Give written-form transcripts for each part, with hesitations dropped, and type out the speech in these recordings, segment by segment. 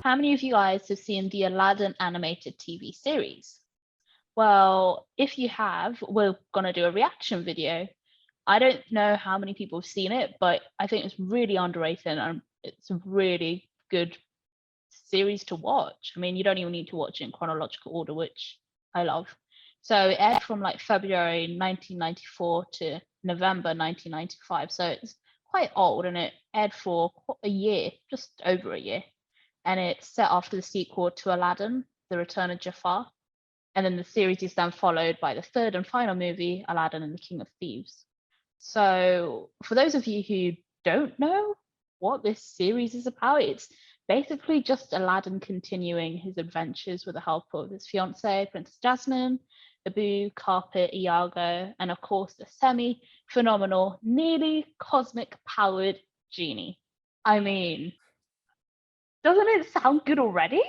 How many of you guys have seen the Aladdin Animated TV Series? Well, if you have, we're going to do a reaction video. I don't know how many people have seen it, but I think it's really underrated and it's a really good series to watch. I mean, you don't even need to watch it in chronological order, which I love. So it aired from like February 1994 to November 1995. So it's quite old and it aired for a year, just over a year. And it's set after the sequel to Aladdin, The Return of Jafar. And then the series is then followed by the third and final movie, Aladdin and the King of Thieves. So for those of you who don't know what this series is about, it's basically just Aladdin continuing his adventures with the help of his fiancée, Princess Jasmine, Abu, Carpet, Iago, and of course the semi-phenomenal, nearly cosmic-powered Genie. I mean, doesn't it sound good already?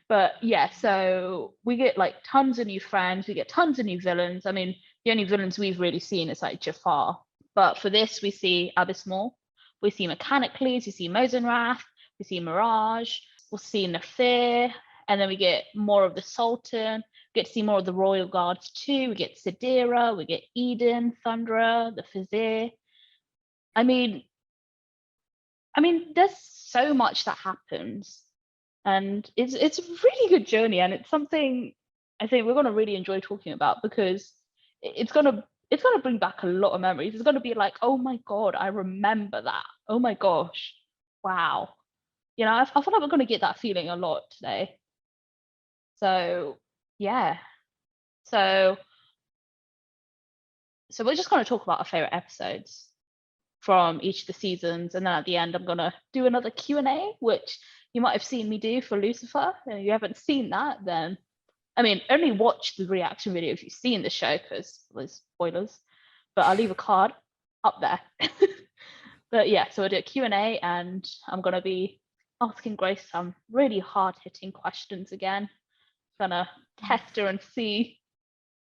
But yeah, so we get like tons of new friends, we get tons of new villains. I mean, the only villains we've really seen is like Jafar. But for this, we see Abysmal, we see Mechanicles, we see Mozenrath, we see Mirage, we'll see Nafir, and then we get more of the Sultan, we get to see more of the Royal Guards too. We get Sidira, we get Eden, Thundra, the Phasir. I mean, there's so much that happens. And it's a really good journey, and it's something I think we're going to really enjoy talking about because it's going to bring back a lot of memories. It's going to be like, oh my god, I remember that. Oh my gosh, wow. You know, I feel like we're going to get that feeling a lot today. So yeah, so we're just going to talk about our favorite episodes from each of the seasons, and then at the end I'm going to do another Q&A, which you might have seen me do for Lucifer. And if you haven't seen that, then I mean, only watch the reaction video if you've seen the show because there's spoilers. But I'll leave a card up there. But yeah, so we'll do a Q&A, and I'm going to be asking Grace some really hard-hitting questions again. Gonna test her and see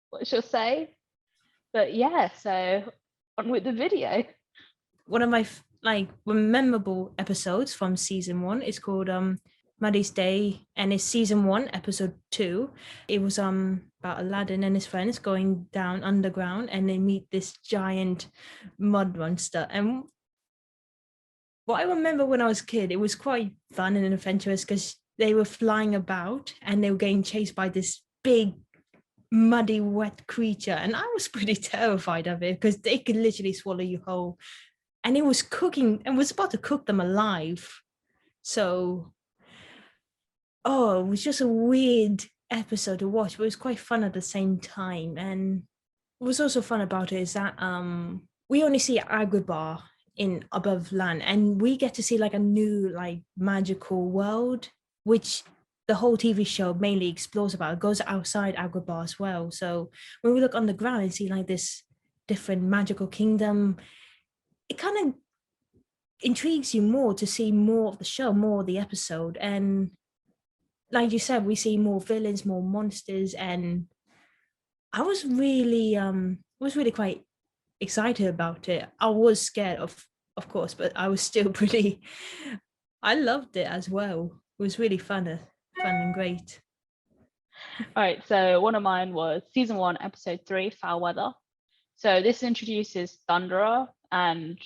what she'll say. But yeah, so on with the video. One of my memorable episodes from season 1 is called Maddys Day, and it's season 1 episode 2. It was about Aladdin and his friends going down underground, and they meet this giant mud monster. And what I remember when I was a kid, it was quite fun and adventurous because they were flying about and they were getting chased by this big muddy wet creature, and I was pretty terrified of it because they could literally swallow you whole. And it was cooking and was about to cook them alive. So, it was just a weird episode to watch, but it was quite fun at the same time. And what was also fun about it is that we only see Agrabah in above land, and we get to see like a new like magical world, which the whole TV show mainly explores about. It goes outside Agrabah as well. So when we look underground and see like this different magical kingdom, it kind of intrigues you more to see more of the show, more of the episode. And like you said, we see more villains, more monsters, and I was really quite excited about it. I was scared of course, but I was still pretty I loved it as well. It was really fun and great. All right, so one of mine was season 1 episode 3, Foul Weather. So this introduces Thundra, and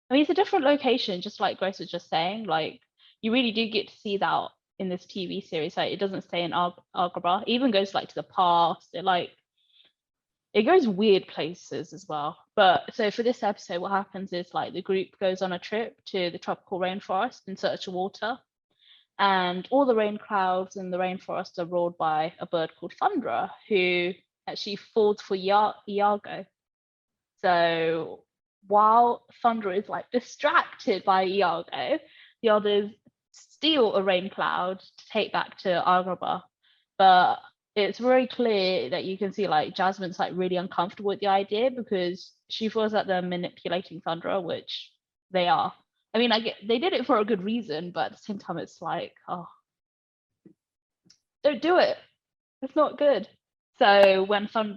I mean, it's a different location, just like Grace was just saying. Like, you really do get to see that in this TV series. Like, it doesn't stay in Agrabah. It even goes like to the past. It goes weird places as well. But so for this episode, what happens is like the group goes on a trip to the tropical rainforest in search of water, and all the rain clouds in the rainforest are ruled by a bird called Thundra, who actually falls for Iago. So while Thundra is like distracted by Iago, the others steal a rain cloud to take back to Agrabah. But it's very clear that you can see like Jasmine's like really uncomfortable with the idea because she feels that they're manipulating Thundra, which they are. I mean, they did it for a good reason, but at the same time, it's like, oh, don't do it. It's not good. So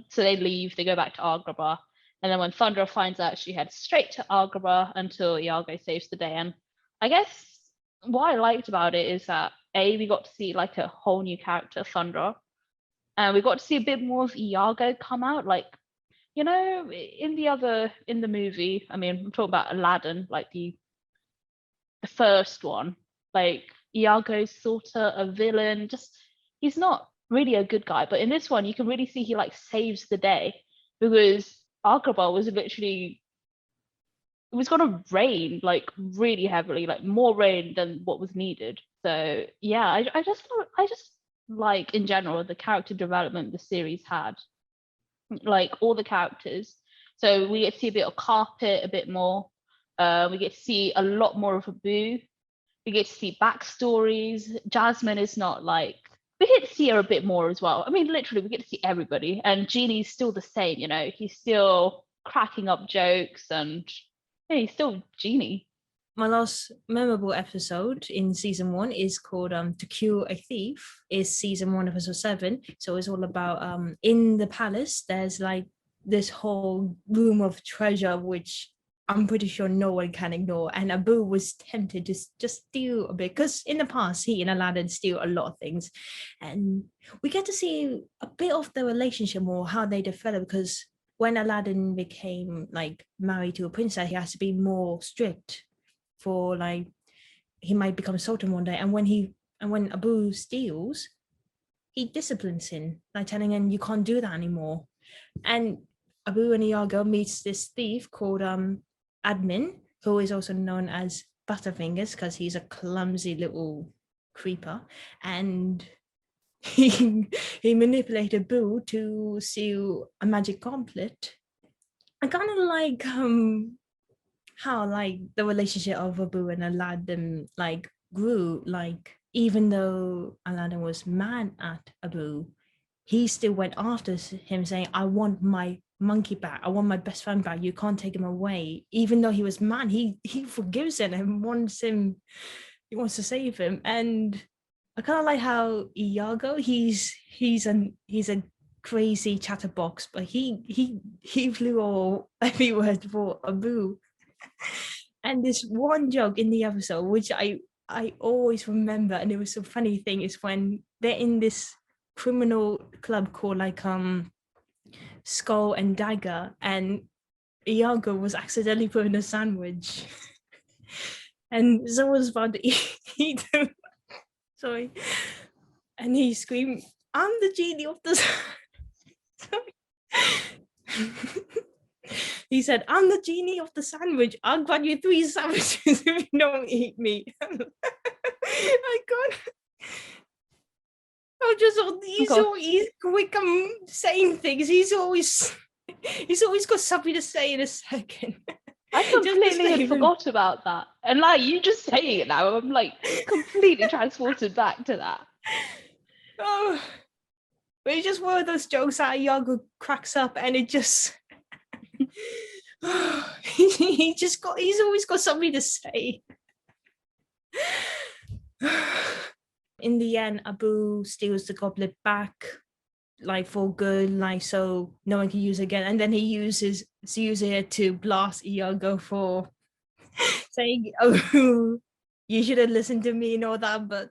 so they leave, they go back to Agrabah. And then when Thundra finds out, she heads straight to Agrabah until Iago saves the day. And I guess what I liked about it is that we got to see like a whole new character, Thundra, and we got to see a bit more of Iago come out. Like, in the movie, I mean, I'm talking about Aladdin, like the first one. Like, Iago's sort of a villain. Just he's not really a good guy, but in this one, you can really see he like saves the day because Agrabah was literally it was gonna rain like really heavily, like more rain than what was needed. So yeah, I just like in general the character development the series had, like all the characters. So we get to see a bit of Carpet, a bit more. We get to see a lot more of Abu. We get to see backstories. Jasmine is not like we get to see her a bit more as well. I mean, literally, we get to see everybody, and Genie's still the same. He's still cracking up jokes, and yeah, he's still Genie. My last memorable episode in season 1 is called To Kill a Thief, is season 1 episode 7. So it's all about in the palace there's like this whole room of treasure which I'm pretty sure no one can ignore, and Abu was tempted to just steal a bit because in the past he and Aladdin steal a lot of things, and we get to see a bit of the relationship more, how they develop, because when Aladdin became like married to a princess, he has to be more strict for like he might become a sultan one day, and when Abu steals, he disciplines him, like telling him you can't do that anymore. And Abu and Iago meets this thief called Admin, who is also known as Butterfingers because he's a clumsy little creeper, and he manipulated Abu to seal a magic gauntlet. I kind of like how like the relationship of Abu and Aladdin like grew, like even though Aladdin was mad at Abu, he still went after him saying, I want my monkey back, I want my best friend back, you can't take him away. Even though he was mad, he forgives him and he wants to save him. And I kind of like how Iago, he's a crazy chatterbox, but he flew all every word for Abu. And this one joke in the episode, which I always remember, and it was a funny thing, is when they're in this criminal club called like Skull and Dagger, and Iago was accidentally put in a sandwich, and someone's about to eat him. Sorry, and he screamed, "I'm the genie of the." He said, I'm the genie of the sandwich. I'll grant you 3 sandwiches if you don't eat me. I can't. He's always quick saying things. He's always got something to say in a second. I completely forgot about that. And like you just saying it now, I'm like completely transported back to that. Oh, but it's just one of those jokes that Iago cracks up, and it just he's always got something to say. In the end, Abu steals the goblet back, like for good, like so no one can use it again, and then he uses it to blast Iago for saying, "Oh, you should have listened to me and all that." But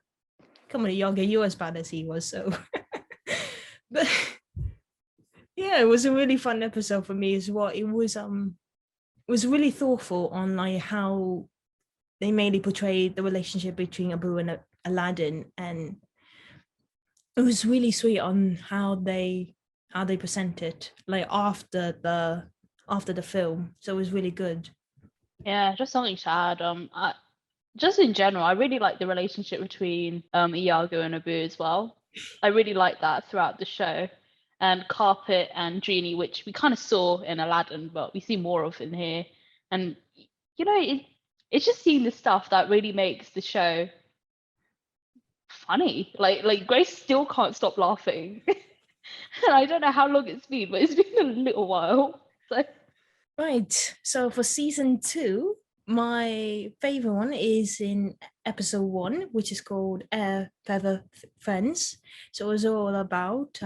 come on, Iago, you're as bad as he was, so. But yeah, it was a really fun episode for me as well. It was really thoughtful on like how they mainly portrayed the relationship between Abu and Aladdin, and it was really sweet on how they present it like after the film. So it was really good. Yeah, just something to add. Just in general, I really like the relationship between Iago and Abu as well. I really like that throughout the show. And Carpet and Genie, which we kind of saw in Aladdin, but we see more of in here. And it's just seeing the stuff that really makes the show funny. Like Grace still can't stop laughing. And I don't know how long it's been, but it's been a little while. So right. So for season 2, my favorite one is in episode 1, which is called Feather Friends. So it's all about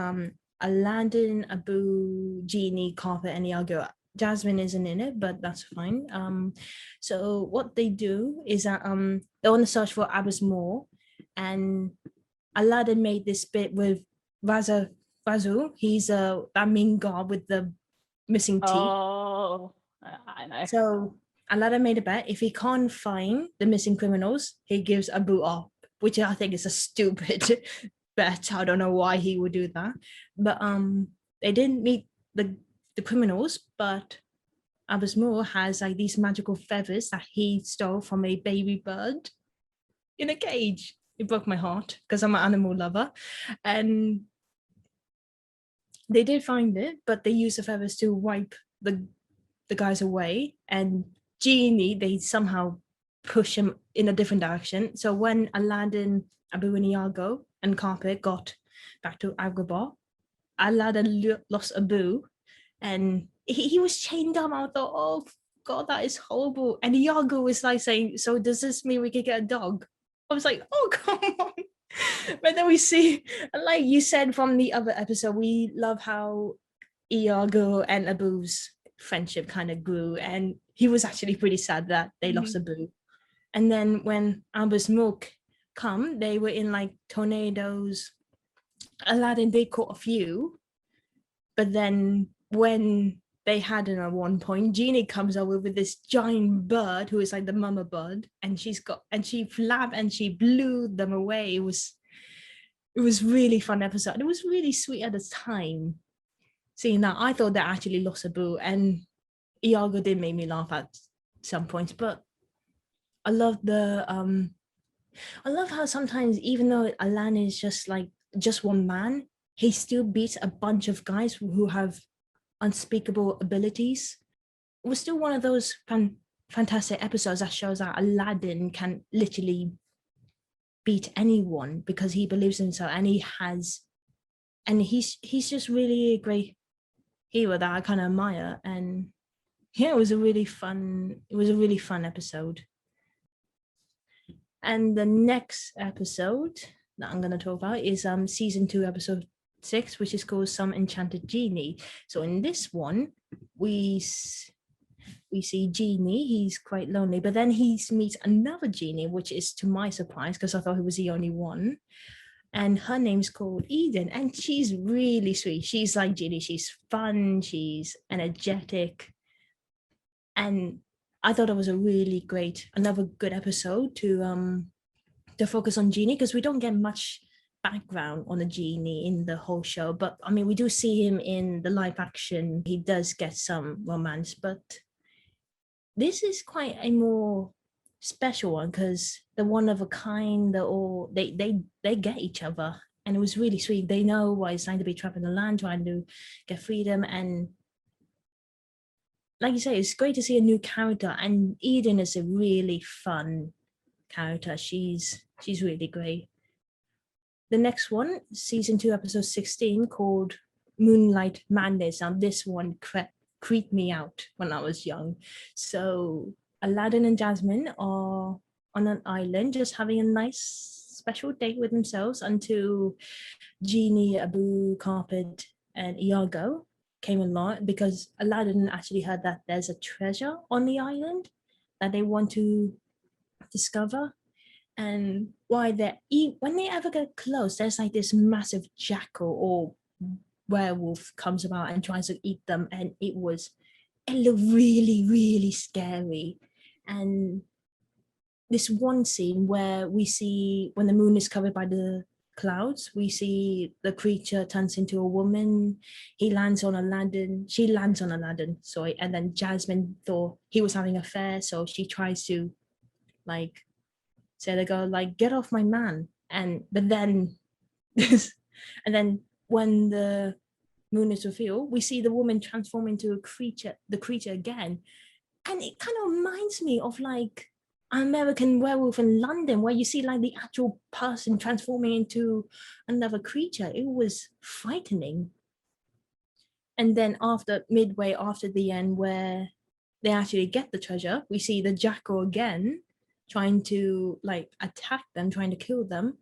Aladdin, Abu, Genie, Carpet, and Iago Jasmine isn't in it, but that's fine. So what they do is that they want to search for Abbas Moore, and Aladdin made this bit with Razu. He's that mean god with the missing teeth. Oh, I know. So Aladdin made a bet: if he can't find the missing criminals, he gives Abu up, which I think is a stupid bet. I don't know why he would do that. But they didn't meet the criminals, but Abbas Moore has like these magical feathers that he stole from a baby bird in a cage. It broke my heart because I'm an animal lover. And they did find it, but they used the feathers to wipe the guys away. And Genie, they somehow push him in a different direction. So when Aladdin, Abu and Iago and Carpet got back to Agrabah, Aladdin lost Abu, and he was chained up. I thought, oh God, that is horrible. And Iago was like saying, so does this mean we could get a dog? I was like, oh, come on. But then we see, like you said from the other episode, we love how Iago and Abu's friendship kind of grew. And he was actually pretty sad that they lost Abu. And then when Abbas Mook come, they were in like tornadoes. Aladdin did caught a few. But then when they had him at one point, Genie comes over with this giant bird who is like the mama bird, and she flapped and she blew them away. It was really fun episode. It was really sweet at the time. Seeing that, I thought they actually lost Abu, and Iago did make me laugh at some points. But I love I love how sometimes, even though Aladdin is just one man, he still beats a bunch of guys who have unspeakable abilities. It was still one of those fantastic episodes that shows that Aladdin can literally beat anyone because he believes in himself, and he's just really a great hero that I kind of admire. And yeah, it was a really fun episode. And the next episode that I'm going to talk about is season 2, episode 6, which is called Some Enchanted Genie. So in this one, we see Genie. He's quite lonely, but then he meets another Genie, which is to my surprise because I thought he was the only one. And her name's called Eden, and she's really sweet. She's like Genie. She's fun. She's energetic, and I thought it was another good episode to focus on Genie, because we don't get much background on the Genie in the whole show. But I mean, we do see him in the live action. He does get some romance, but this is quite a more special one because they're one of a kind. They get each other, and it was really sweet. They know what it's like to be trapped in the land, trying to get freedom. And like you say, it's great to see a new character, and Eden is a really fun character. She's really great. The next one, season 2, episode 16, called Moonlight Madness. Now this one creeped me out when I was young. So Aladdin and Jasmine are on an island just having a nice special date with themselves until Genie, Abu, Carpet, and Iago came along, because Aladdin actually heard that there's a treasure on the island that they want to discover. And when they ever get close, there's like this massive jackal or werewolf comes about and tries to eat them, and it looked really, really scary. And this one scene where we see when the moon is covered by the clouds, we see the creature turns into a woman. She lands on Aladdin, sorry, and then Jasmine thought he was having an affair, so she tries to like say they go like, get off my man. But then and then when the moon is revealed, we see the woman transform into the creature again. And it kind of reminds me of like American Werewolf in London, where you see like the actual person transforming into another creature. It was frightening. And then midway after the end, where they actually get the treasure, we see the jackal again trying to like attack them, trying to kill them,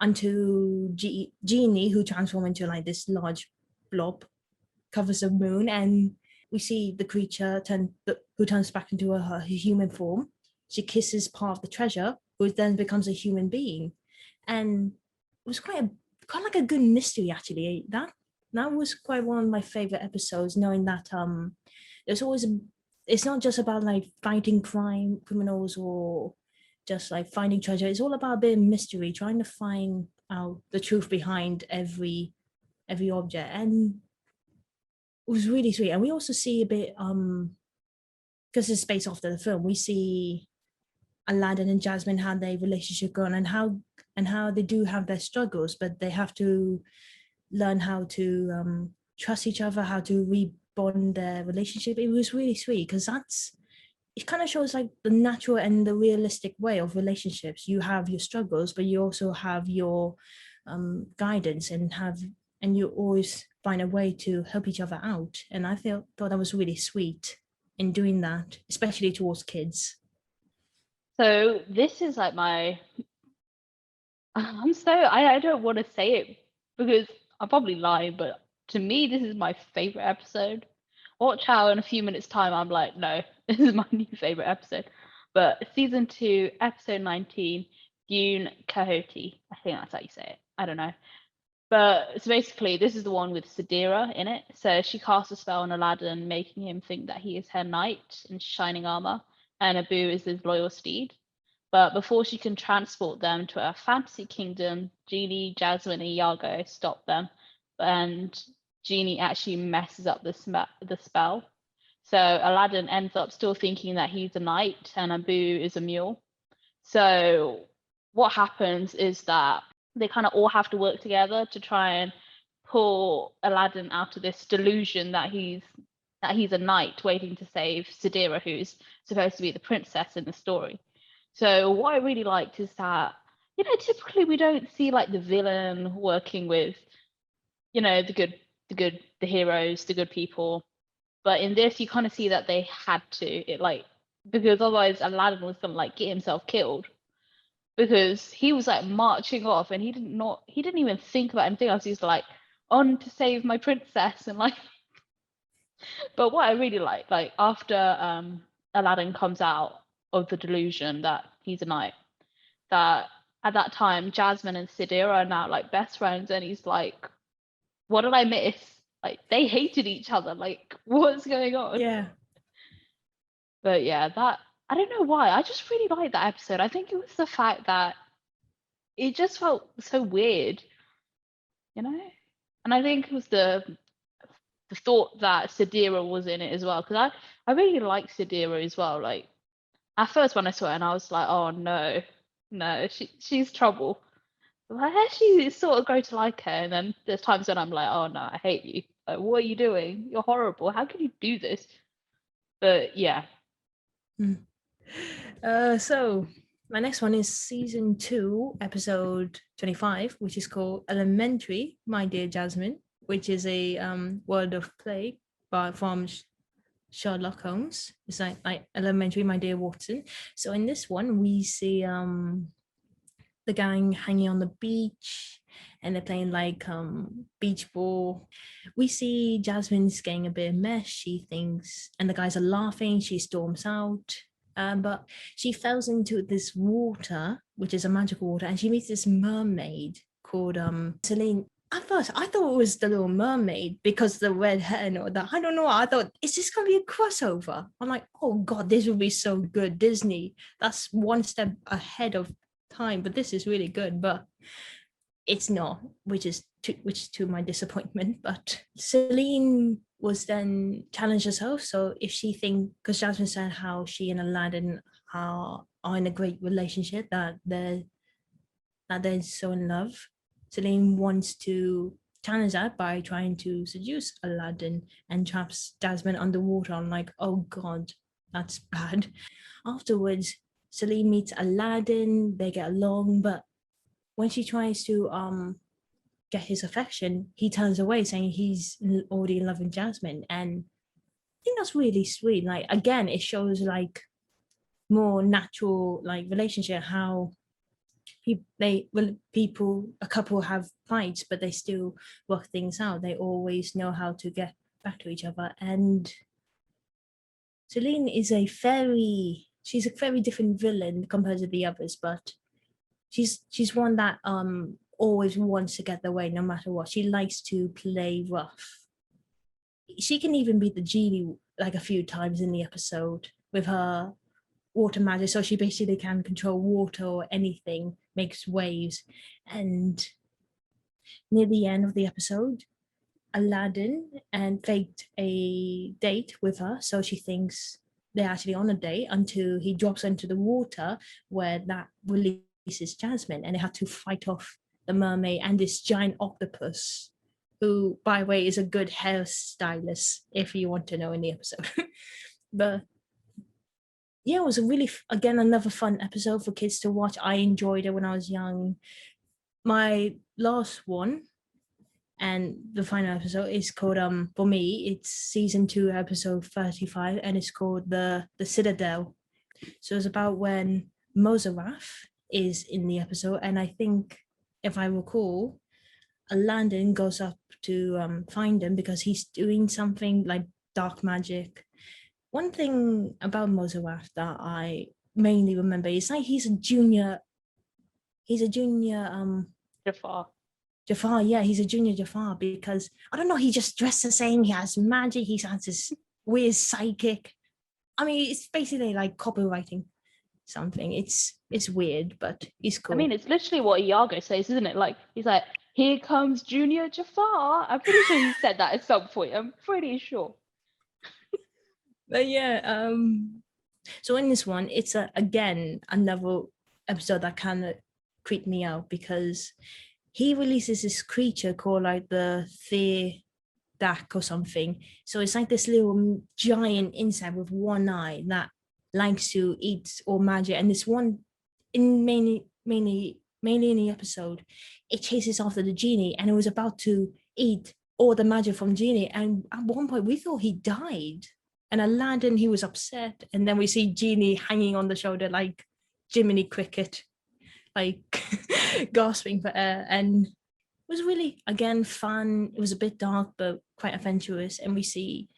until Genie, who transforms into like this large blob, covers the moon, and we see the creature who turns back into her human form. She kisses part of the treasure, who then becomes a human being. And it was quite like a good mystery, actually. That was quite one of my favorite episodes, knowing that there's always it's not just about like fighting criminals or just like finding treasure. It's all about a bit of mystery, trying to find out the truth behind every object. And it was really sweet. And we also see a bit because it's based off the film, we see Aladdin and Jasmine, how their relationship gone, and how they do have their struggles, but they have to learn how to trust each other, how to rebond their relationship. It was really sweet because it kind of shows like the natural and the realistic way of relationships. You have your struggles, but you also have your guidance, and you always find a way to help each other out. And I thought that was really sweet in doing that, especially towards kids. So this is like I don't want to say it because I'll probably lie, but to me, this is my favorite episode. Watch how in a few minutes' time I'm like, no, this is my new favorite episode. But season 2, episode 19, Dune Kahooty. I think that's how you say it. I don't know. But so basically, this is the one with Sadira in it. So she casts a spell on Aladdin, making him think that he is her knight in shining armor, and Abu is his loyal steed. But before she can transport them to a fantasy kingdom, Genie, Jasmine, and Iago stop them, and Genie actually messes up the spell. So Aladdin ends up still thinking that he's a knight and Abu is a mule. So what happens is that they kind of all have to work together to try and pull Aladdin out of this delusion that he's a knight waiting to save Sadira, who's supposed to be the princess in the story. So what I really liked is that, typically we don't see like the villain working with, the heroes, the good people. But in this, you kind of see that they had to, because otherwise Aladdin was gonna like get himself killed, because he was like marching off and he didn't even think about anything else. He's like, on to save my princess, and like. But what I really like after Aladdin comes out of the delusion that he's a knight, that at that time Jasmine and Sadira are now like best friends, and he's like, what did I miss? Like they hated each other. Like what's going on? Yeah. But yeah, that I don't know why. I just really liked that episode. I think it was the fact that it just felt so weird, And I think it was the thought that Sadira was in it as well, because I really like Sadira as well. Like at first when I saw it, and I was like, oh no, she's trouble. But I actually sort of grow to like her, and then there's times when I'm like, oh no, I hate you. Like, what are you doing? You're horrible. How can you do this? But yeah. So my next one is season 2, episode 25, which is called Elementary, My Dear Jasmine, which is a word of play from Sherlock Holmes. It's like Elementary, My Dear Watson. So in this one, we see the gang hanging on the beach, and they're playing like beach ball. We see Jasmine's getting a bit of mess. She thinks, and the guys are laughing. She storms out. But she falls into this water, which is a magical water, and she meets this mermaid called Celine. At first, I thought it was the Little Mermaid because the red hair and all that. I don't know. I thought, is this going to be a crossover? I'm like, oh God, this will be so good. Disney, that's one step ahead of time, but this is really good. But it's not, which is to my disappointment. But Celine was then challenged herself. So if she because Jasmine said how she and Aladdin are in a great relationship, that they're so in love, Celine wants to challenge that by trying to seduce Aladdin and traps Jasmine underwater. I'm like, oh God, that's bad. Afterwards, Celine meets Aladdin, they get along, but when she tries to get his affection, he turns away, saying he's already in love with Jasmine. And I think that's really sweet. Like again, it shows like more natural like relationship, how a couple have fights, but they still work things out. They always know how to get back to each other. And Celine is she's a very different villain compared to the others, but she's one that always wants to get their way no matter what. She likes to play rough. She can even beat the genie like a few times in the episode with her water magic, so she basically can control water or anything, makes waves. And near the end of the episode, Aladdin and faked a date with her, so she thinks they're actually on a date until he drops into the water where that releases Jasmine, and they had to fight off the mermaid and this giant octopus, who, by the way, is a good hairstylist if you want to know in the episode. But yeah, it was a really, again, another fun episode for kids to watch. I enjoyed it when I was young. My last one and the final episode is called for me it's season 2 episode 35, and it's called the Citadel. So it's about when Mozenrath is in the episode, and I think, if I recall, Aladdin goes up to find him because he's doing something like dark magic. One thing about Mozenrath that I mainly remember is like he's a junior Jafar, yeah, he's a junior Jafar because, I don't know, he just dressed the same, he has magic, he has this weird psychic. I mean, it's basically like copywriting something. It's weird, but it's cool. I mean, it's literally what Iago says, isn't it? Like, he's like, here comes Junior Jafar. I'm pretty sure he said that at some point. I'm pretty sure. But yeah, so in this one, it's again another episode that kind of creeped me out because he releases this creature called like the Thundrac or something. So it's like this little giant insect with one eye that likes to eat all magic. And this one, mainly in the episode, it chases after the genie, and it was about to eat all the magic from Genie. And at one point, we thought he died. And Aladdin, he was upset. And then we see Genie hanging on the shoulder like Jiminy Cricket, like gasping for air. And it was really, again, fun. It was a bit dark, but quite adventurous. And we see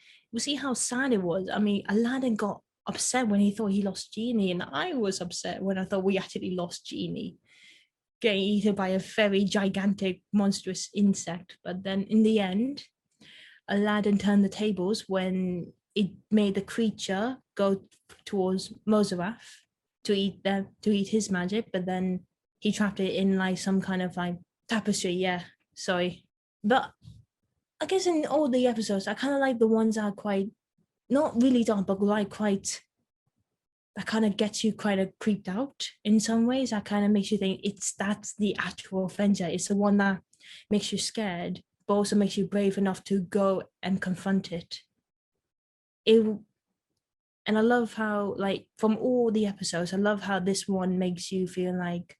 how sad it was. I mean, Aladdin got upset when he thought he lost Genie, and I was upset when I thought we actually lost Genie, getting eaten by a very gigantic, monstrous insect. But then in the end, Aladdin turned the tables when it made the creature go towards Mozenrath to eat his magic, but then he trapped it in like some kind of like tapestry. Yeah, sorry. But I guess in all the episodes, I kind of like the ones that are quite, not really dark, but like quite, that kind of gets you kind of creeped out in some ways. That kind of makes you think that's the actual adventure. It's the one that makes you scared, but also makes you brave enough to go and confront it. And I love how, like, from all the episodes, I love how this one makes you feel like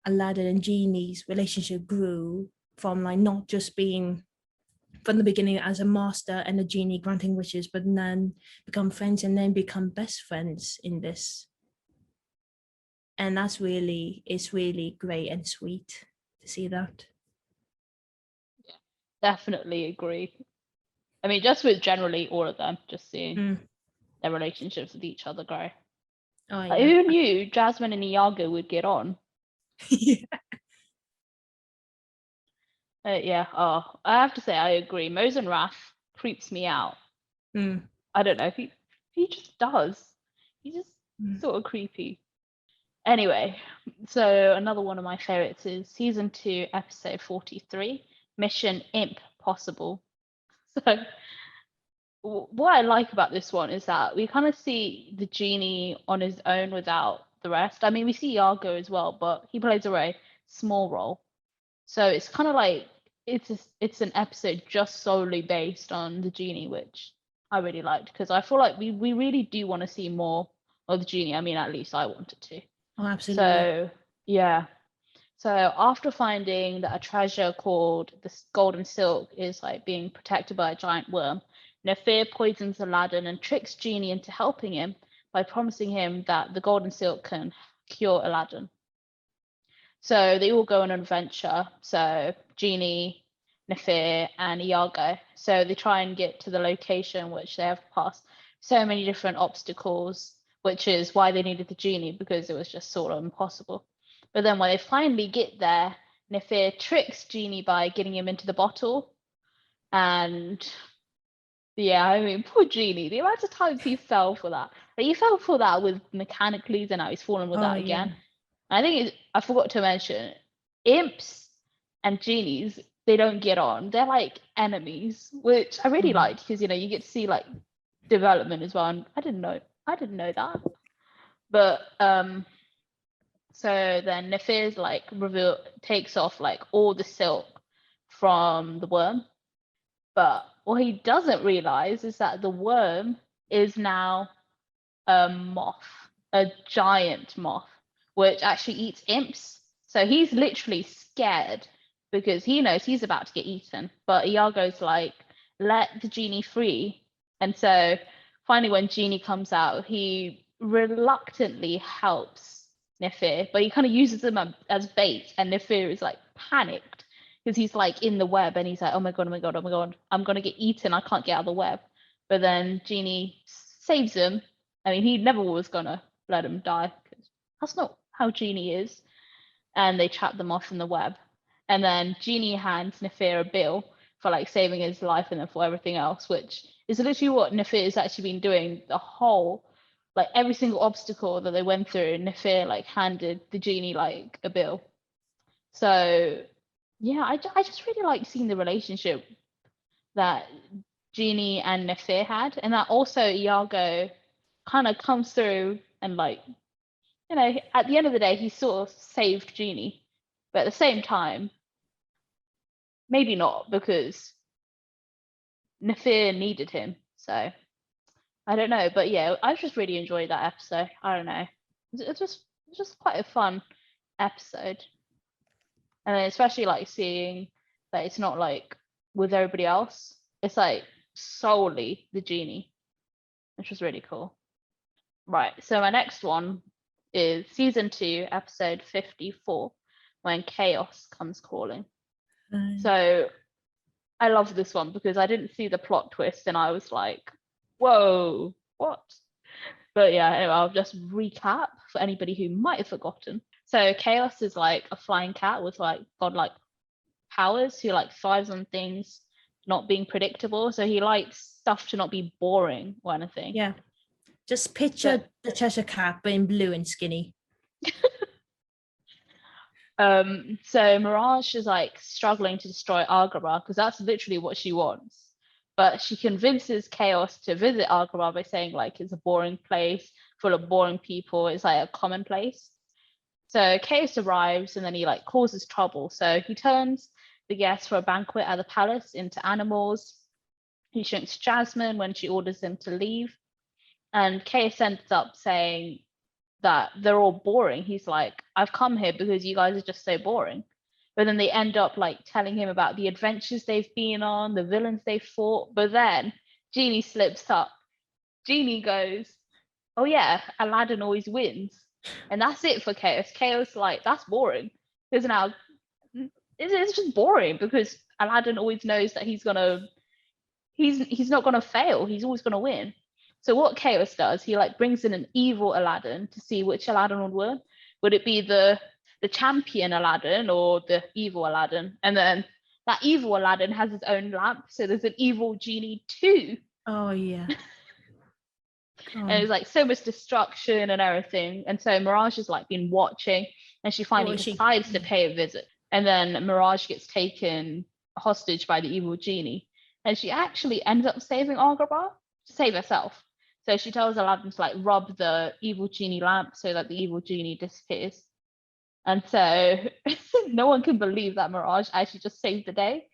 Aladdin and Genie's relationship grew from like not just being from the beginning as a master and a genie granting wishes, but then become friends and then become best friends in this. And it's really great and sweet to see that. Yeah, definitely agree. I mean, just with generally all of them, just seeing their relationships with each other grow. Oh, yeah. Like, who knew Jasmine and Iago would get on? Yeah. Yeah. Oh, I have to say, I agree. Mozenrath creeps me out. I don't know. He just does. He's just sort of creepy. Anyway, so another one of my favorites is season 2, episode 43, Mission Imp Possible. So what I like about this one is that we kind of see the genie on his own without the rest. I mean, we see Iago as well, but he plays a very small role. So it's kind of like it's an episode just solely based on the genie, which I really liked because I feel like we really do want to see more of the genie. I mean, at least I wanted to. Oh, absolutely. So yeah. So after finding that a treasure called the golden silk is like being protected by a giant worm, Nefir poisons Aladdin and tricks Genie into helping him by promising him that the golden silk can cure Aladdin. So they all go on an adventure. So Genie, Nefir, and Iago. So they try and get to the location which they have passed so many different obstacles, which is why they needed the genie, because it was just sort of impossible. But then when they finally get there, Nefir tricks Genie by getting him into the bottle. And yeah, I mean, poor Genie, the amount of times he fell for that. Like, he fell for that with Mechanicles, and now he's fallen with that again. I think I forgot to mention, imps and genies, they don't get on. They're like enemies, which I really liked, because, you know, you get to see like development as well. And I didn't know that. But so then Nefir's like takes off like all the silk from the worm. But what he doesn't realize is that the worm is now a moth, a giant moth, which actually eats imps. So he's literally scared because he knows he's about to get eaten. But Iago's like, let the genie free. And so finally, when Genie comes out, he reluctantly helps Nefir, but he kind of uses him as bait. And Nefir is like panicked because he's like in the web, and he's like, oh my god, I'm gonna get eaten. I can't get out of the web. But then Genie saves him. I mean, he never was gonna let him die, because that's not how Genie is. And they trap them off in the web. And then Genie hands Nefir a bill for like saving his life and then for everything else, which is literally what Nefir has actually been doing the whole, like every single obstacle that they went through. Nefir like handed the Genie like a bill. So yeah, I just really like seeing the relationship that Genie and Nefir had, and that also Iago kind of comes through and, like, you know, at the end of the day, he sort of saved Genie, but at the same time, maybe not, because Nefir needed him. So I don't know, but yeah, I just really enjoyed that episode. I don't know, it's just quite a fun episode, and then especially like seeing that it's not like with everybody else. It's like solely the Genie, which was really cool. Right, so my next one is season 2, episode 54, when chaos comes calling. So I love this one because I didn't see the plot twist, and I was like, whoa, what? But yeah, anyway, I'll just recap for anybody who might have forgotten. So chaos is like a flying cat with like godlike powers, who like thrives on things not being predictable. So he likes stuff to not be boring or anything. Yeah. Just picture the Cheshire Cat, but in blue and skinny. So Mirage is like struggling to destroy Agrabah, because that's literally what she wants. But she convinces Chaos to visit Agrabah by saying like it's a boring place full of boring people. It's like a common place. So Chaos arrives, and then he like causes trouble. So he turns the guests for a banquet at the palace into animals. He shrinks Jasmine when she orders him to leave. And Chaos ends up saying that they're all boring. He's like, I've come here because you guys are just so boring. But then they end up like telling him about the adventures they've been on, the villains they've fought. But then Genie slips up. Genie goes, oh yeah, Aladdin always wins. And that's it for Chaos. Chaos, like, that's boring. Because now it's just boring, because Aladdin always knows that he's not gonna fail. He's always gonna win. So what Chaos does, he like brings in an evil Aladdin to see which Aladdin would win. Would it be the champion Aladdin or the evil Aladdin? And then that evil Aladdin has his own lamp, so there's an evil Genie too. Oh yeah. And there's like so much destruction and everything. And so Mirage has like been watching, and she finally decides to pay a visit. And then Mirage gets taken hostage by the evil Genie, and she actually ends up saving Agrabah to save herself. So she tells Aladdin to like rub the evil Genie lamp so that the evil Genie disappears. And so no one can believe that Mirage actually just saved the day.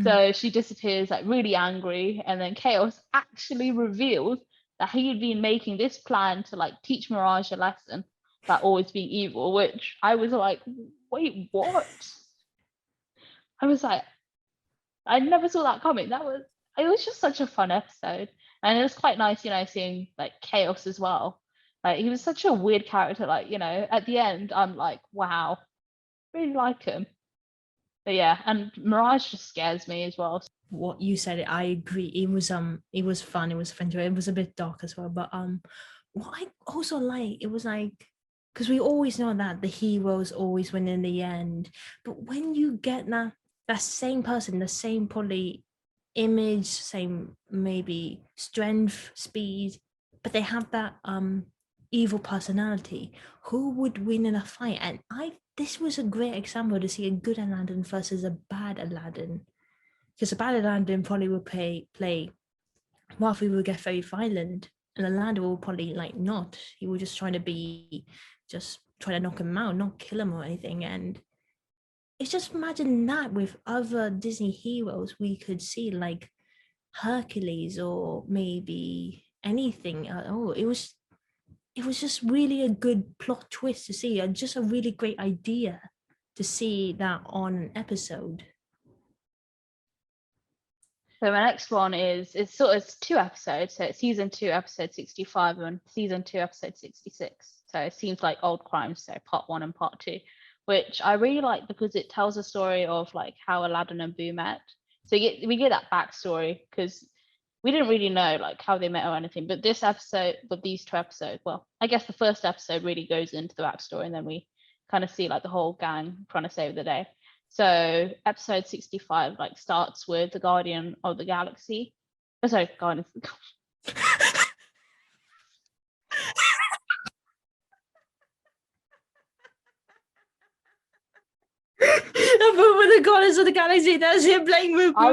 So she disappears like really angry, and then Chaos actually reveals that he had been making this plan to like teach Mirage a lesson about always being evil, which I was like, wait, what? I was like, I never saw that coming. It was just such a fun episode. And it was quite nice, you know, seeing like Chaos as well. Like, he was such a weird character. Like, you know, at the end, I'm like, wow, really like him. But yeah, and Mirage just scares me as well. what you said. I agree. It was fun. It was fun. It was a bit dark as well. But what I also like, it was like, because we always know that the heroes always win in the end. But when you get that same person, the same probably image, same maybe strength, speed, but they have that evil personality, who would win in a fight? And this was a great example to see a good Aladdin versus a bad Aladdin. Because a bad Aladdin probably will play Martha will get very violent, and Aladdin will probably like not. He will just try to knock him out, not kill him or anything. And it's just imagine that with other Disney heroes we could see, like Hercules or maybe anything. It was just really a good plot twist to see, and just a really great idea to see that on an episode. So my next one it's 2 episodes. So it's season 2, episode 65, and season 2, episode 66. So it seems like old crimes, so part 1 and part 2, which I really like because it tells a story of like how Aladdin and Boo met. So we get that backstory because we didn't really know like how they met or anything. But these 2 episodes, well, I guess the first episode really goes into the backstory, and then we kind of see like the whole gang trying to save the day. So episode 65 like starts with the Guardian of the Galaxy. Oh, sorry, Guardians. With the Guardians of the Galaxy, that's him playing with. I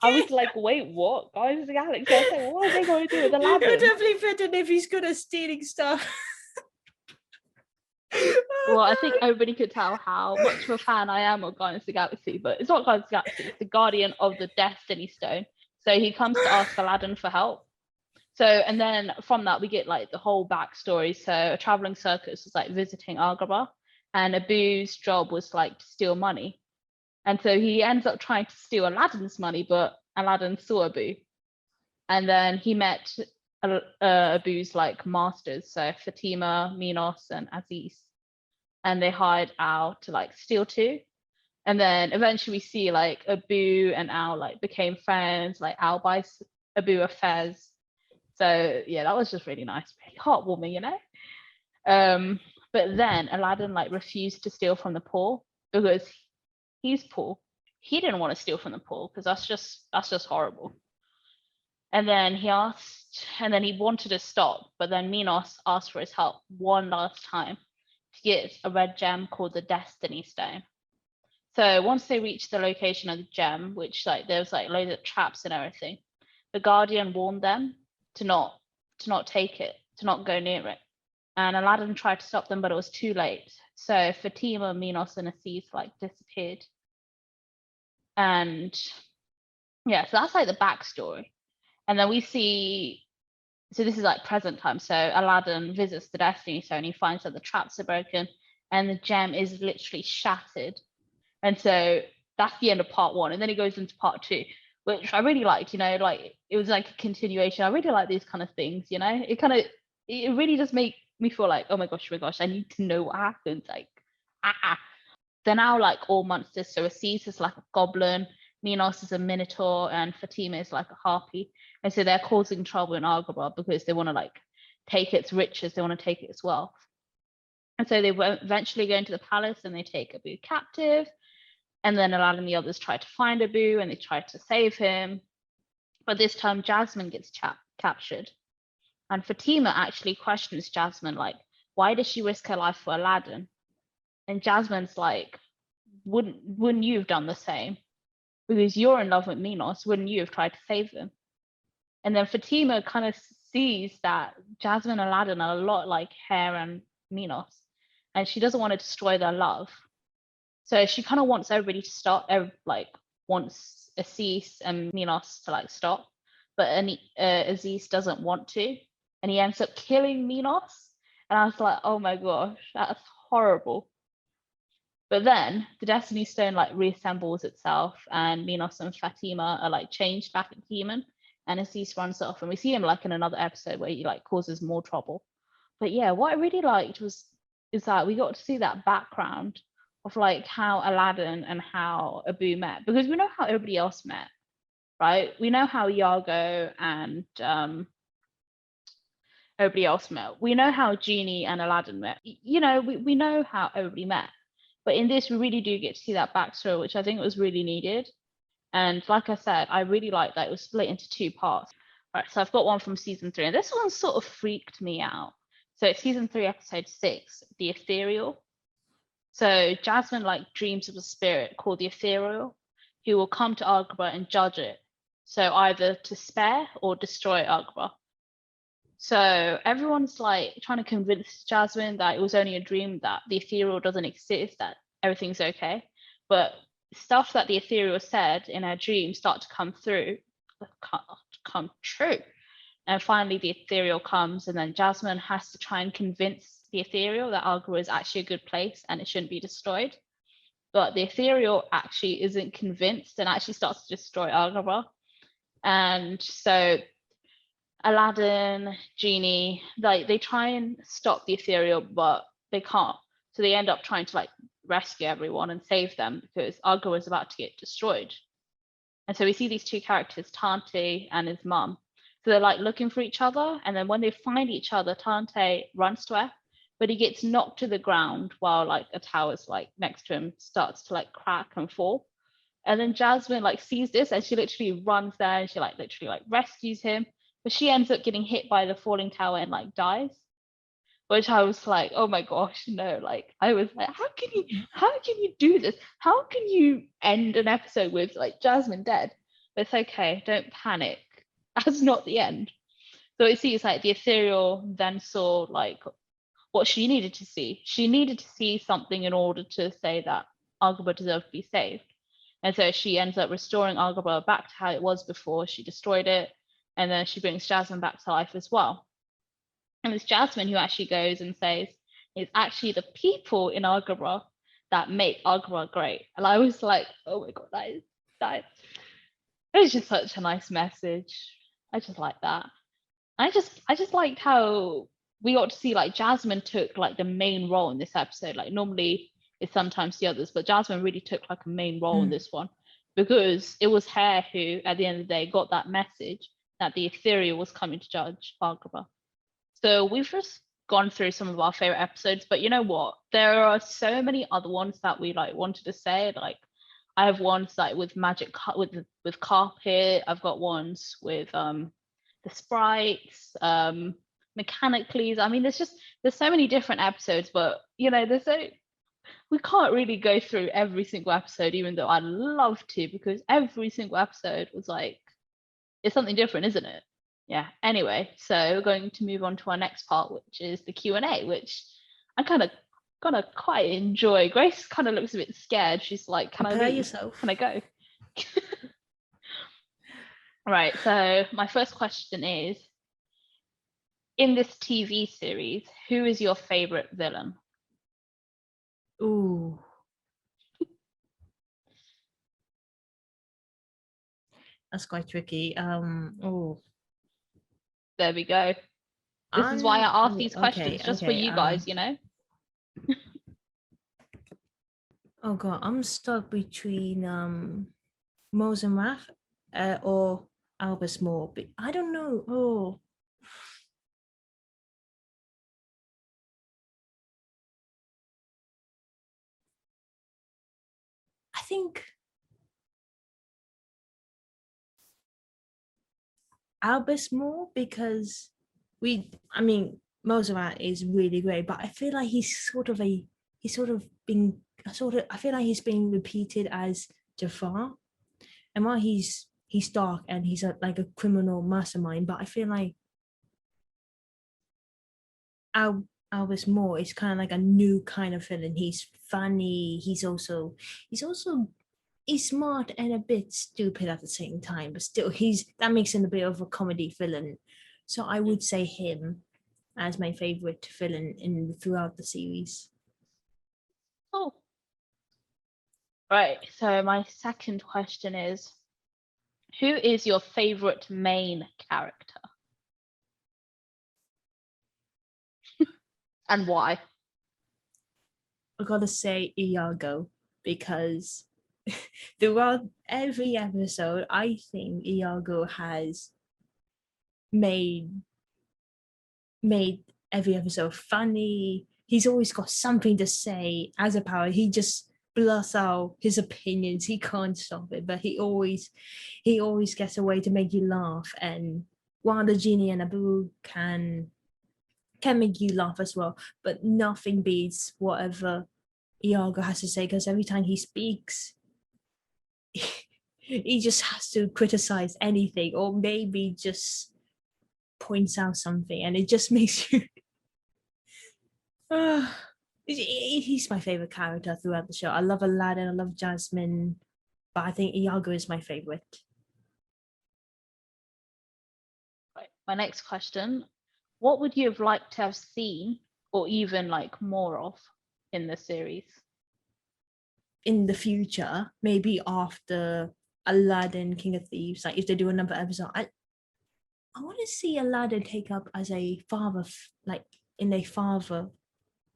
was like, wait, what? Guardians of the Galaxy? I was like, what are they going to do with Aladdin? You're definitely fitting if he's good at stealing stuff. Well, I think everybody could tell how much of a fan I am of Guardians of the Galaxy, but it's not Guardians of the Galaxy, it's the Guardian of the Destiny Stone. So he comes to ask Aladdin for help. So, and then from that, we get like the whole backstory. So a traveling circus was like visiting Agrabah, and Abu's job was like to steal money. And so he ends up trying to steal Aladdin's money, but Aladdin saw Abu. And then he met Abu's like masters, so Fatima, Minos, and Aziz. And they hired Al to like steal too. And then eventually we see like Abu and Al like became friends, like Al buys Abu a fez. So yeah, that was just really nice, really heartwarming, you know. But then Aladdin like refused to steal from the poor because he's poor. He didn't want to steal from the poor because that's just horrible. And then he wanted to stop, but then Minos asked for his help one last time to get a red gem called the Destiny Stone. So once they reached the location of the gem, which like there was like loads of traps and everything, the Guardian warned them to not take it, to not go near it. And Aladdin tried to stop them, but it was too late. So Fatima, Minos, and Aziz like disappeared. And yeah, so that's like the backstory. And then we see, so this is like present time. So Aladdin visits the Destiny Stone, he finds that the traps are broken and the gem is literally shattered. And so that's the end of part 1. And then he goes into part 2, which I really liked, you know, like it was like a continuation. I really like these kind of things, you know, it really just make me feel like, oh my gosh, I need to know what happens. Like, They're now like all monsters. So Aziz is like a goblin, Minos is a minotaur, and Fatima is like a harpy. And so they're causing trouble in Agrabah because they want to like take its riches, they want to take its wealth. And so they eventually go into the palace and they take Abu captive. And then Aladdin and the others try to find Abu and they try to save him. But this time Jasmine gets captured. And Fatima actually questions Jasmine, like, why does she risk her life for Aladdin? And Jasmine's like, wouldn't you have done the same? Because you're in love with Minos, wouldn't you have tried to save him? And then Fatima kind of sees that Jasmine and Aladdin are a lot like Hare and Minos, and she doesn't want to destroy their love. So she kind of wants everybody to stop, like wants Aziz and Minos to like stop, but Aziz doesn't want to, and he ends up killing Minos. And I was like, oh my gosh, that's horrible. But then the Destiny Stone like reassembles itself, and Minos and Fatima are like changed back into human, and Aziz runs off, and we see him like in another episode where he like causes more trouble. But yeah, what I really liked is that we got to see that background of like how Aladdin and how Abu met, because we know how everybody else met. right? We know how Iago and everybody else met. We know how Genie and Aladdin met. You know, we know how everybody met. But in this, we really do get to see that backstory, which I think was really needed. And like I said, I really like that it was split into 2 parts. All right, so I've got one from season 3, and this one sort of freaked me out. So it's season 3, episode 6, The Ethereal. So Jasmine like dreams of a spirit called the Ethereal, who will come to Agrabah and judge it. So either to spare or destroy Agrabah. So everyone's like trying to convince Jasmine that it was only a dream, that the ethereal doesn't exist, that everything's okay. But stuff that the ethereal said in her dream start to come true. And finally the ethereal comes, and then Jasmine has to try and convince the ethereal that Agrabah is actually a good place and it shouldn't be destroyed. But the ethereal actually isn't convinced and actually starts to destroy Agrabah. And so Aladdin, Genie, like they try and stop the ethereal, but they can't. So they end up trying to like rescue everyone and save them because Agrabah is about to get destroyed. And so we see these 2 characters, Tante and his mum. So they're like looking for each other, and then when they find each other, Tante runs to her, but he gets knocked to the ground while like a tower's like next to him starts to like crack and fall. And then Jasmine like sees this and she literally runs there and she like literally like rescues him. But she ends up getting hit by the falling tower and like dies. Which I was like, oh my gosh, no, like I was like, how can you do this? How can you end an episode with like Jasmine dead? But it's okay, don't panic. That's not the end. So it seems like the ethereal then saw like what she needed to see. She needed to see something in order to say that Agrabah deserved to be saved. And so she ends up restoring Agrabah back to how it was before she destroyed it. And then she brings Jasmine back to life as well. And it's Jasmine who actually goes and says, it's actually the people in Agrabah that make Agrabah great. And I was like, oh my God, that is just such a nice message. I just like that. I just liked how we got to see like Jasmine took like the main role in this episode. Like normally it's sometimes the others, but Jasmine really took like a main role in this one because it was her who at the end of the day got that message that the ethereal was coming to judge Agrabah. So we've just gone through some of our favorite episodes, but you know what? There are so many other ones that we like wanted to say. Like I have ones like with with carpet. I've got ones with the sprites, Mechanicles. I mean, there's so many different episodes, but you know, we can't really go through every single episode, even though I'd love to, because every single episode was like, it's something different, isn't it? Yeah. Anyway, so we're going to move on to our next part, which is the Q&A, which I kind of quite enjoy. Grace kind of looks a bit scared. She's like, "Can I leave? Yourself. Can I go?" Right. So my first question is, in this TV series, who is your favorite villain? Ooh. That's quite tricky. Oh. There we go. This is why I ask these questions, just for you guys, you know? Oh God, I'm stuck between Mozenrath or Albus Moore. But I don't know. Oh. I think Albus Moore, because Mozenrath is really great, but I feel like I feel like he's being repeated as Jafar. And while he's dark and he's like a criminal mastermind, but I feel like Albus Moore is kind of like a new kind of villain. He's funny. He's smart and a bit stupid at the same time, but still that makes him a bit of a comedy villain. So I would say him as my favorite villain throughout the series. Oh. Right. So my second question is, who is your favorite main character? And why? I gotta say Iago, because throughout every episode, I think Iago has made every episode funny. He's always got something to say as a power. He just blurts out his opinions. He can't stop it, but he always gets a way to make you laugh. And while the Genie and Abu can make you laugh as well, but nothing beats whatever Iago has to say, because every time he speaks, he just has to criticize anything or maybe just points out something, and it just makes you he's my favorite character throughout the show. I love Aladdin, I love Jasmine, but I think Iago is my favorite. Right. My next question, what would you have liked to have seen or even like more of in the series? In the future, maybe after Aladdin, King of Thieves, like if they do another episode, I want to see Aladdin take up as a father, like in a father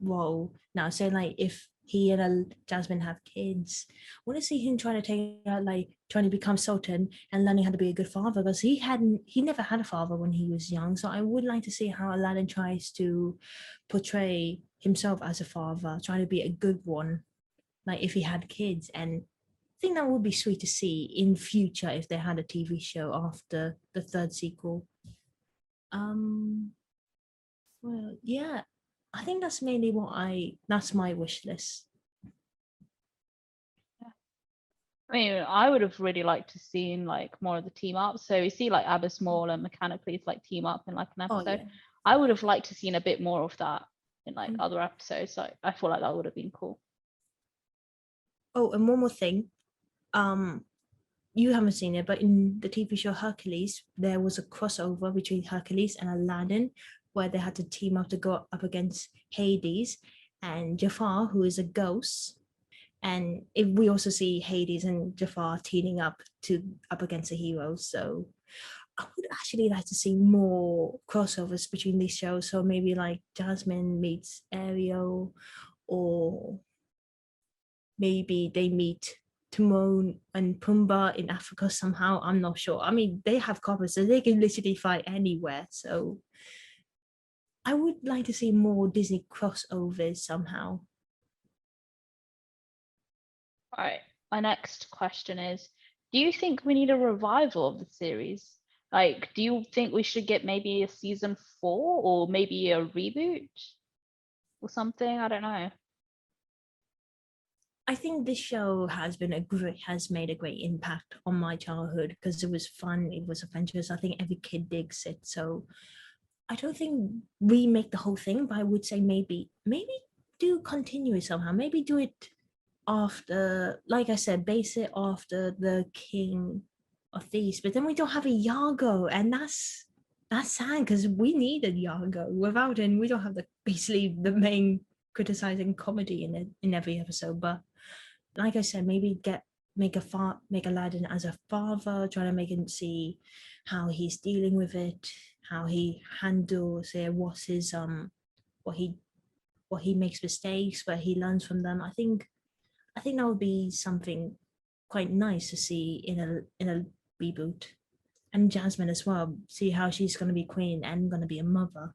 role now. So like if he and Jasmine have kids, I want to see him trying to take out, like trying to become sultan and learning how to be a good father, because he never had a father when he was young. So I would like to see how Aladdin tries to portray himself as a father, trying to be a good one, like if he had kids. And I think that would be sweet to see in future if they had a TV show after the third sequel. Well, yeah, I think that's mainly that's my wish list. I mean, I would have really liked to seen like more of the team up. So we see like Abba Small and Mechanicles like team up in like an episode. Yeah. I would have liked to seen a bit more of that in like other episodes. So I feel like that would have been cool. Oh, and one more thing. You haven't seen it, but in the TV show Hercules, there was a crossover between Hercules and Aladdin, where they had to team up to go up against Hades and Jafar, who is a ghost. And we also see Hades and Jafar teaming up against the heroes. So I would actually like to see more crossovers between these shows. So maybe like Jasmine meets Ariel, or maybe they meet Timon and Pumbaa in Africa somehow. I'm not sure. I mean, they have copies, so they can literally fight anywhere. So I would like to see more Disney crossovers somehow. All right. My next question is, do you think we need a revival of the series? Like, do you think we should get maybe a season 4 or maybe a reboot or something? I don't know. I think this show has made a great impact on my childhood because it was fun, it was adventurous. I think every kid digs it. So I don't think remake the whole thing, but I would say maybe do continue it somehow. Maybe do it after, like I said, base it after the King of Thieves. But then we don't have a Iago, and that's sad because we needed Iago. Without him, we don't have basically the main criticizing comedy in every episode. But like I said, maybe make Aladdin as a father, trying to make him see how he's dealing with it, how he handles it, what he makes mistakes, where he learns from them. I think that would be something quite nice to see in a reboot. And Jasmine as well, see how she's going to be queen and going to be a mother.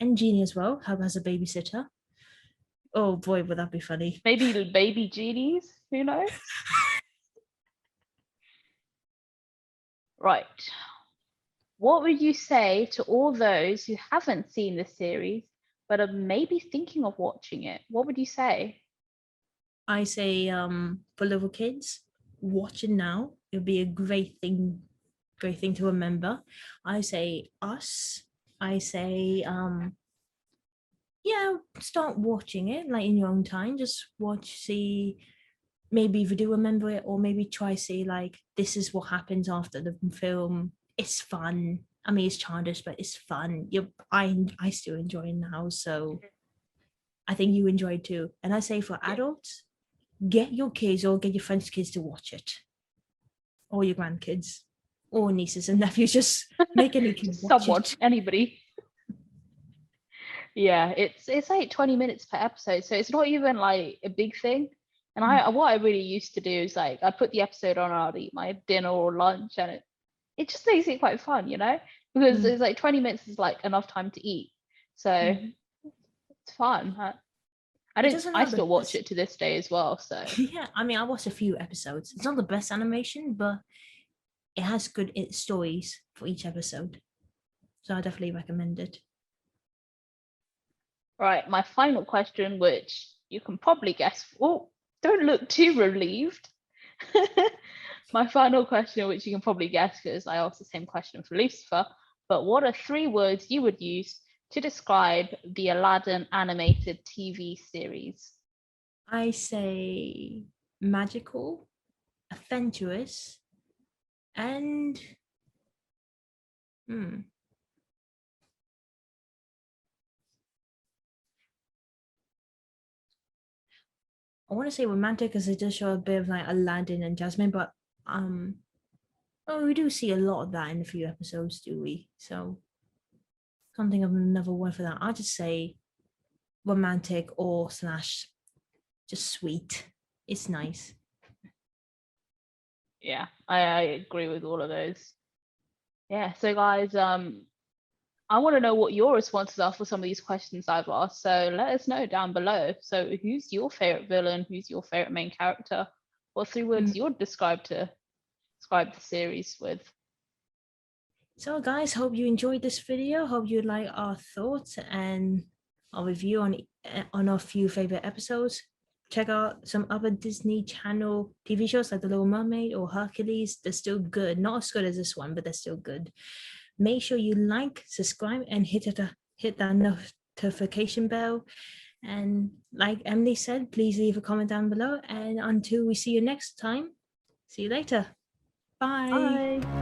And Genie as well, how as a babysitter. Oh boy, would that be funny? Maybe the baby genies, who knows? Right. What would you say to all those who haven't seen the series but are maybe thinking of watching it? What would you say? I say for little kids, watch it now. It'll be a great thing to remember. I say us. I say yeah, start watching it like in your own time. Just watch, see maybe if you do remember it, or maybe try see like this is what happens after the film. It's fun. I mean, it's childish, but it's fun. I still enjoy it now, so I think you enjoy it too. And I say for adults, get your kids or get your friends' kids to watch it, or your grandkids, or nieces and nephews. Just make any kid watch someone, it. Anybody. Yeah, it's like 20 minutes per episode, so it's not even like a big thing. And what I really used to do is like I put the episode on, I'd eat my dinner or lunch, and it just makes it quite fun, you know, because it's like 20 minutes is like enough time to eat, so it's fun. I still watch it to this day as well. So yeah, I mean, I watched a few episodes. It's not the best animation, but it has good stories for each episode, so I definitely recommend it. Right, my final question, which you can probably guess. Oh, don't look too relieved. My final question, which you can probably guess because I asked the same question for Lucifer, but what are 3 words you would use to describe the Aladdin animated TV series? I say magical, adventurous, and I want to say romantic because it does show a bit of like Aladdin and Jasmine, but we do see a lot of that in a few episodes, do we? So can't think of another word for that. I'll just say romantic or slash just sweet. It's nice. Yeah, I agree with all of those. Yeah, so guys, I want to know what your responses are for some of these questions I've asked. So let us know down below. So who's your favorite villain? Who's your favorite main character? What 3 words you would describe the series with? So guys, hope you enjoyed this video. Hope you like our thoughts and our review on our few favorite episodes. Check out some other Disney Channel TV shows like The Little Mermaid or Hercules. They're still good. Not as good as this one, but they're still good. Make sure you like, subscribe, and hit that notification bell. And like Emily said, please leave a comment down below. And until we see you next time, see you later. Bye. Bye.